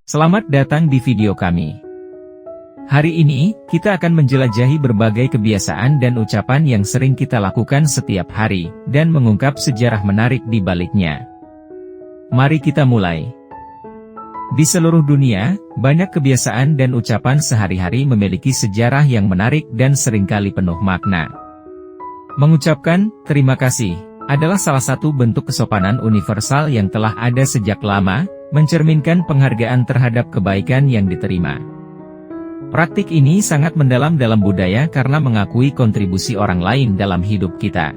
Selamat datang di video kami. Hari ini, kita akan menjelajahi berbagai kebiasaan dan ucapan yang sering kita lakukan setiap hari, dan mengungkap sejarah menarik di baliknya. Mari kita mulai. Di seluruh dunia, banyak kebiasaan dan ucapan sehari-hari memiliki sejarah yang menarik dan seringkali penuh makna. Mengucapkan terima kasih adalah salah satu bentuk kesopanan universal yang telah ada sejak lama, mencerminkan penghargaan terhadap kebaikan yang diterima. Praktik ini sangat mendalam dalam budaya karena mengakui kontribusi orang lain dalam hidup kita.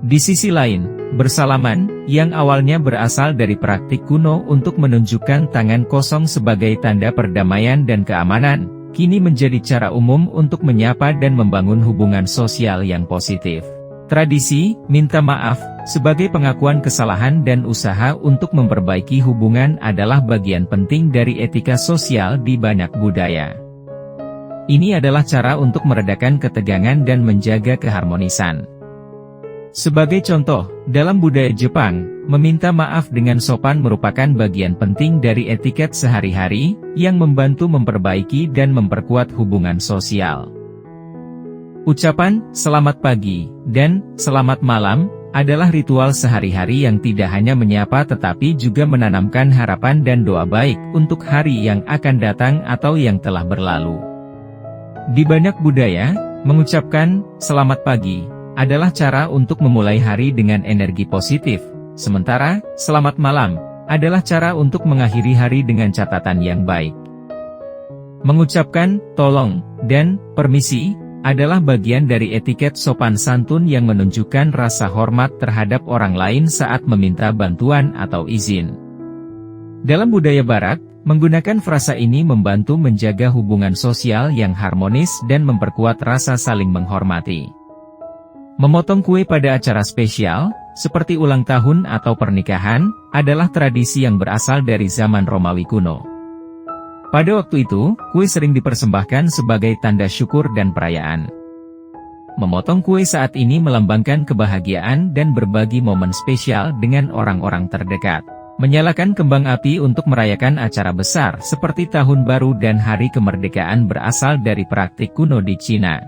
Di sisi lain, bersalaman, yang awalnya berasal dari praktik kuno untuk menunjukkan tangan kosong sebagai tanda perdamaian dan keamanan, kini menjadi cara umum untuk menyapa dan membangun hubungan sosial yang positif. Tradisi, minta maaf, sebagai pengakuan kesalahan dan usaha untuk memperbaiki hubungan adalah bagian penting dari etika sosial di banyak budaya. Ini adalah cara untuk meredakan ketegangan dan menjaga keharmonisan. Sebagai contoh, dalam budaya Jepang, meminta maaf dengan sopan merupakan bagian penting dari etiket sehari-hari, yang membantu memperbaiki dan memperkuat hubungan sosial. Ucapan, selamat pagi, dan selamat malam, adalah ritual sehari-hari yang tidak hanya menyapa tetapi juga menanamkan harapan dan doa baik untuk hari yang akan datang atau yang telah berlalu. Di banyak budaya, mengucapkan selamat pagi adalah cara untuk memulai hari dengan energi positif, sementara selamat malam adalah cara untuk mengakhiri hari dengan catatan yang baik. Mengucapkan tolong dan permisi adalah bagian dari etiket sopan santun yang menunjukkan rasa hormat terhadap orang lain saat meminta bantuan atau izin. Dalam budaya Barat, menggunakan frasa ini membantu menjaga hubungan sosial yang harmonis dan memperkuat rasa saling menghormati. Memotong kue pada acara spesial, seperti ulang tahun atau pernikahan, adalah tradisi yang berasal dari zaman Romawi kuno. Pada waktu itu, kue sering dipersembahkan sebagai tanda syukur dan perayaan. Memotong kue saat ini melambangkan kebahagiaan dan berbagi momen spesial dengan orang-orang terdekat. Menyalakan kembang api untuk merayakan acara besar seperti Tahun Baru dan Hari Kemerdekaan berasal dari praktik kuno di Cina.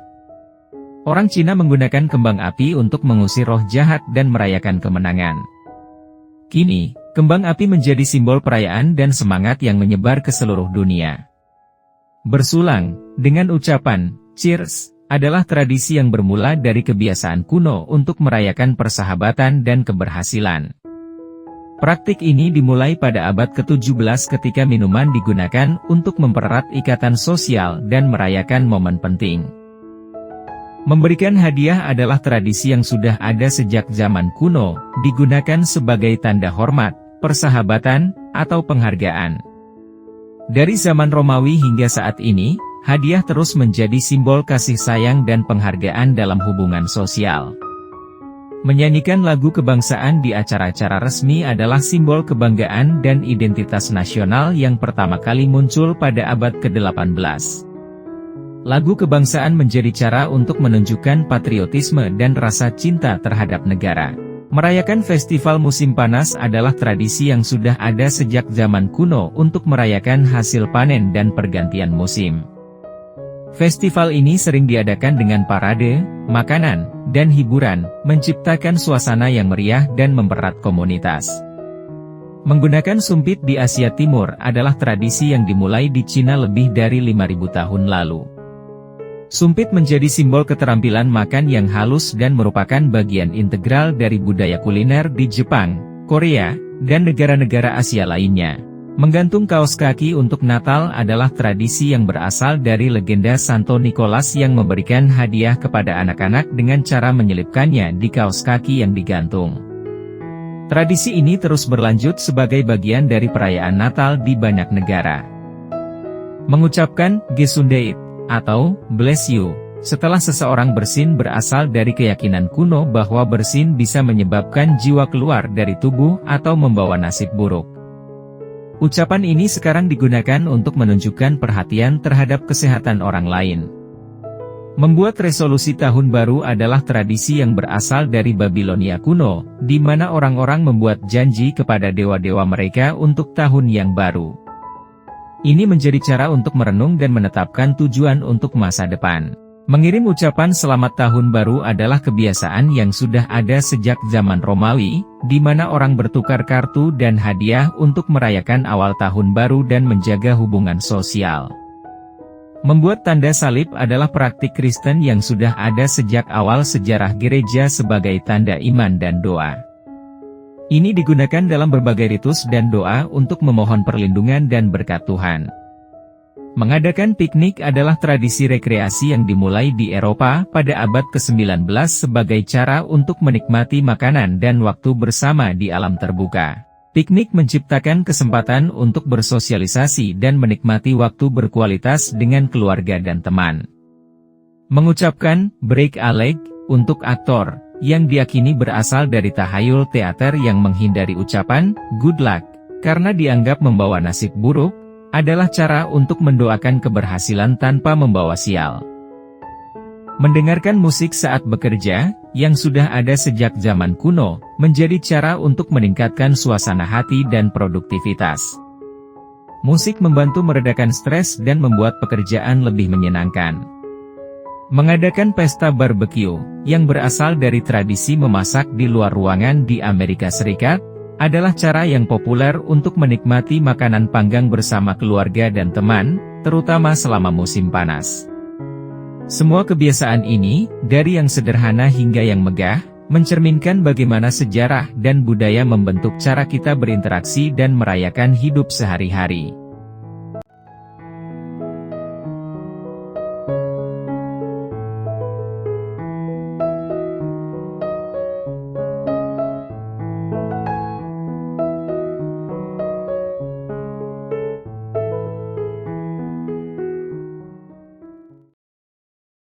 Orang Cina menggunakan kembang api untuk mengusir roh jahat dan merayakan kemenangan. Kini, kembang api menjadi simbol perayaan dan semangat yang menyebar ke seluruh dunia. Bersulang, dengan ucapan, cheers, adalah tradisi yang bermula dari kebiasaan kuno untuk merayakan persahabatan dan keberhasilan. Praktik ini dimulai pada abad ke-17 ketika minuman digunakan untuk mempererat ikatan sosial dan merayakan momen penting. Memberikan hadiah adalah tradisi yang sudah ada sejak zaman kuno, digunakan sebagai tanda hormat, persahabatan, atau penghargaan. Dari zaman Romawi hingga saat ini, hadiah terus menjadi simbol kasih sayang dan penghargaan dalam hubungan sosial. Menyanyikan lagu kebangsaan di acara-acara resmi adalah simbol kebanggaan dan identitas nasional yang pertama kali muncul pada abad ke-18. Lagu kebangsaan menjadi cara untuk menunjukkan patriotisme dan rasa cinta terhadap negara. Merayakan festival musim panas adalah tradisi yang sudah ada sejak zaman kuno untuk merayakan hasil panen dan pergantian musim. Festival ini sering diadakan dengan parade, makanan, dan hiburan, menciptakan suasana yang meriah dan mempererat komunitas. Menggunakan sumpit di Asia Timur adalah tradisi yang dimulai di Cina lebih dari 5.000 tahun lalu. Sumpit menjadi simbol keterampilan makan yang halus dan merupakan bagian integral dari budaya kuliner di Jepang, Korea, dan negara-negara Asia lainnya. Menggantung kaos kaki untuk Natal adalah tradisi yang berasal dari legenda Santo Nicholas yang memberikan hadiah kepada anak-anak dengan cara menyelipkannya di kaos kaki yang digantung. Tradisi ini terus berlanjut sebagai bagian dari perayaan Natal di banyak negara. Mengucapkan Gesundheit atau bless you setelah seseorang bersin berasal dari keyakinan kuno bahwa bersin bisa menyebabkan jiwa keluar dari tubuh atau membawa nasib buruk. Ucapan ini sekarang digunakan untuk menunjukkan perhatian terhadap kesehatan orang lain. Membuat resolusi tahun baru adalah tradisi yang berasal dari Babilonia kuno, di mana orang-orang membuat janji kepada dewa-dewa mereka untuk tahun yang baru. Ini menjadi cara untuk merenung dan menetapkan tujuan untuk masa depan. Mengirim ucapan selamat tahun baru adalah kebiasaan yang sudah ada sejak zaman Romawi, di mana orang bertukar kartu dan hadiah untuk merayakan awal tahun baru dan menjaga hubungan sosial. Membuat tanda salib adalah praktik Kristen yang sudah ada sejak awal sejarah gereja sebagai tanda iman dan doa. Ini digunakan dalam berbagai ritus dan doa untuk memohon perlindungan dan berkat Tuhan. Mengadakan piknik adalah tradisi rekreasi yang dimulai di Eropa pada abad ke-19 sebagai cara untuk menikmati makanan dan waktu bersama di alam terbuka. Piknik menciptakan kesempatan untuk bersosialisasi dan menikmati waktu berkualitas dengan keluarga dan teman. Mengucapkan break a leg untuk aktor, yang diyakini berasal dari tahayul teater yang menghindari ucapan good luck, karena dianggap membawa nasib buruk, adalah cara untuk mendoakan keberhasilan tanpa membawa sial. Mendengarkan musik saat bekerja, yang sudah ada sejak zaman kuno, menjadi cara untuk meningkatkan suasana hati dan produktivitas. Musik membantu meredakan stres dan membuat pekerjaan lebih menyenangkan. Mengadakan pesta barbecue, yang berasal dari tradisi memasak di luar ruangan di Amerika Serikat, adalah cara yang populer untuk menikmati makanan panggang bersama keluarga dan teman, terutama selama musim panas. Semua kebiasaan ini, dari yang sederhana hingga yang megah, mencerminkan bagaimana sejarah dan budaya membentuk cara kita berinteraksi dan merayakan hidup sehari-hari.